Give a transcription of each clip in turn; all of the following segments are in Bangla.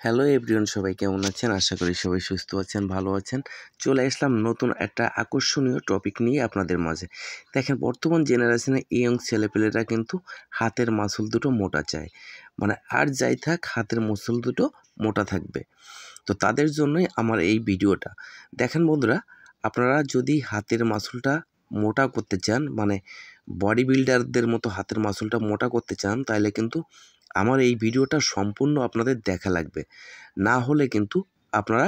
হ্যালো এভরিওয়ান, সবাই কেমন আছেন? আশা করি সবাই সুস্থ আছেন, ভালো আছেন। চলে আসলাম নতুন একটা আকর্ষণীয় টপিক নিয়ে আপনাদের মাঝে। দেখেন, বর্তমান জেনারেশনে ইয়ং ছেলেপেলেরা কিন্তু হাতের মাসল দুটো মোটা চায়। মানে আর যাই থাক, হাতের মাসল দুটো মোটা থাকবে। তো তাদের জন্যই আমার এই ভিডিওটা। দেখেন বন্ধুরা, আপনারা যদি হাতের মাসলটা মোটা করতে চান, মানে বডি বিল্ডারদের মতো হাতের মাসলটা মোটা করতে চান, তাহলে কিন্তু আমার এই ভিডিওটা সম্পূর্ণ আপনাদের দেখা লাগবে। না হলে কিন্তু আপনারা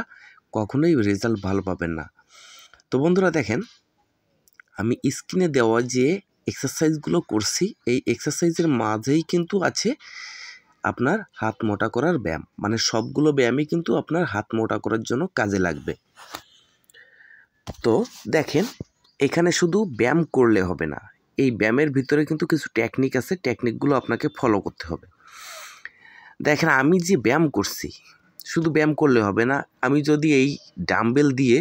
কখনোই রেজাল্ট ভালো পাবেন না। তো বন্ধুরা দেখেন, আমি স্ক্রিনে দেওয়া যে এক্সারসাইজগুলো করছি, এই এক্সারসাইজের মাঝেই কিন্তু আছে আপনার হাত মোটা করার ব্যায়াম। মানে সবগুলো ব্যায়ামই কিন্তু আপনার হাত মোটা করার জন্য কাজে লাগবে। তো দেখেন, এখানে শুধু ব্যায়াম করলে হবে না, এই ব্যায়ামের ভিতরে কিন্তু কিছু টেকনিক আছে, টেকনিকগুলো আপনাকে ফলো করতে হবে। দেখেন, আমি যে ব্যায়াম করছি, শুধু ব্যায়াম করলে হবে না। আমি যদি এই ডাম্বেল দিয়ে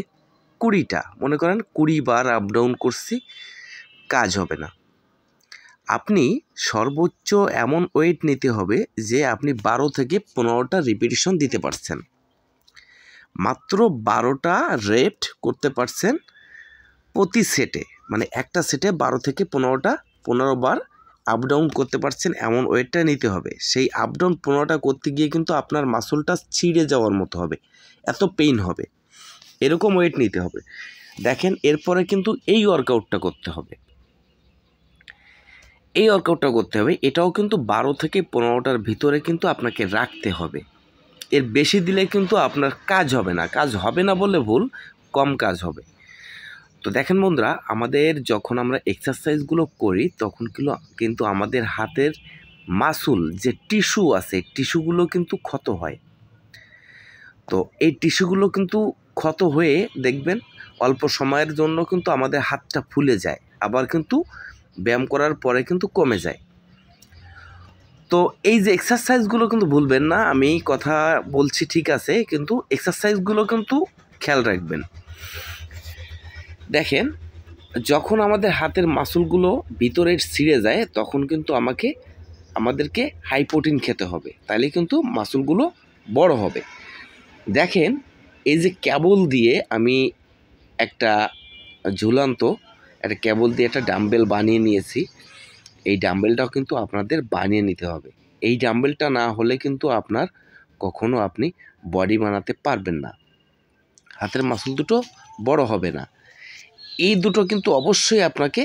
20টা, মনে করেন 20 বার আপ ডাউন করছি, কাজ হবে না। আপনি সর্বোচ্চ এমন ওয়েট নিতে হবে যে আপনি 12 থেকে 15টা রিপিটিশন দিতে পারছেন। মাত্র 12টা রেপ করতে পারছেন প্রতি সেটে। মানে একটা সেটে 12 থেকে 15 বার আপ ডাউন করতে পারছেন, এমন ওয়েটটা নিতে হবে। সেই আপ ডাউন 15টা করতে গিয়ে কিন্তু আপনার মাসলটা ছিঁড়ে যাওয়ার মতো হবে, এত পেইন হবে। এরকম ওয়েট নিতে হবে। দেখেন, এরপরে কিন্তু এই ওয়ার্কআউটটা করতে হবে। এটাও কিন্তু 12 থেকে 15টার ভিতরে কিন্তু আপনাকে রাখতে হবে। এর বেশি দিলে কিন্তু আপনার কাজ হবে না বললে ভুল, কম কাজ হবে। তো দেখেন বন্ধুরা, আমাদের যখন আমরা এক্সারসাইজগুলো করি তখন কিন্তু আমাদের হাতের মাসুল যে টিস্যু আছে, টিস্যুগুলো কিন্তু ক্ষত হয়। তো এই টিস্যুগুলো কিন্তু ক্ষত হয়ে দেখবেন অল্প সময়ের জন্য কিন্তু আমাদের হাতটা ফুলে যায়, আবার কিন্তু ব্যায়াম করার পরে কিন্তু কমে যায়। তো এই যে এক্সারসাইজগুলো কিন্তু ভুলবেন না। আমি কথা বলছি ঠিক আছে, কিন্তু এক্সারসাইজগুলো কিন্তু খেয়াল রাখবেন। দেখেন, যখন আমাদের হাতের মাসলগুলো ভিতরে ছিঁড়ে যায় তখন কিন্তু আমাদেরকে হাই প্রোটিন খেতে হবে, তাহলে কিন্তু মাসলগুলো বড় হবে। দেখেন, এই যে কেবল দিয়ে আমি একটা ঝুলন্ত একটা কেবল দিয়ে একটা ডাম্বেল বানিয়ে নিয়েছি। এই ডাম্বেলটাও কিন্তু আপনাদের বানিয়ে নিতে হবে। এই ডাম্বেলটা না হলে কিন্তু কখনো আপনি বডি বানাতে পারবেন না, হাতের মাসল দুটো বড় হবে না। এই দুটো কিন্তু অবশ্যই আপনাকে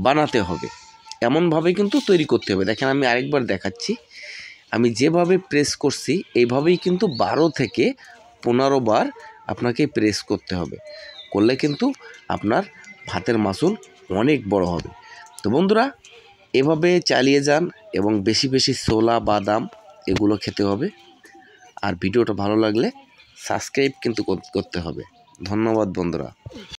বানাতে হবে, এমনভাবে কিন্তু তৈরি করতে হবে। দেখেন, আমি আরেকবার দেখাচ্ছি। আমি যেভাবে প্রেস করছি এইভাবেই কিন্তু 12 থেকে 15 বার আপনাকে প্রেস করতে হবে। করলে কিন্তু আপনার হাতের মাসল অনেক বড় হবে। তো বন্ধুরা, এভাবে চালিয়ে যান এবং বেশি বেশি ছোলা, বাদাম এগুলো খেতে হবে। আর ভিডিওটা ভালো লাগলে সাবস্ক্রাইব কিন্তু করতে হবে। ধন্যবাদ বন্ধুরা।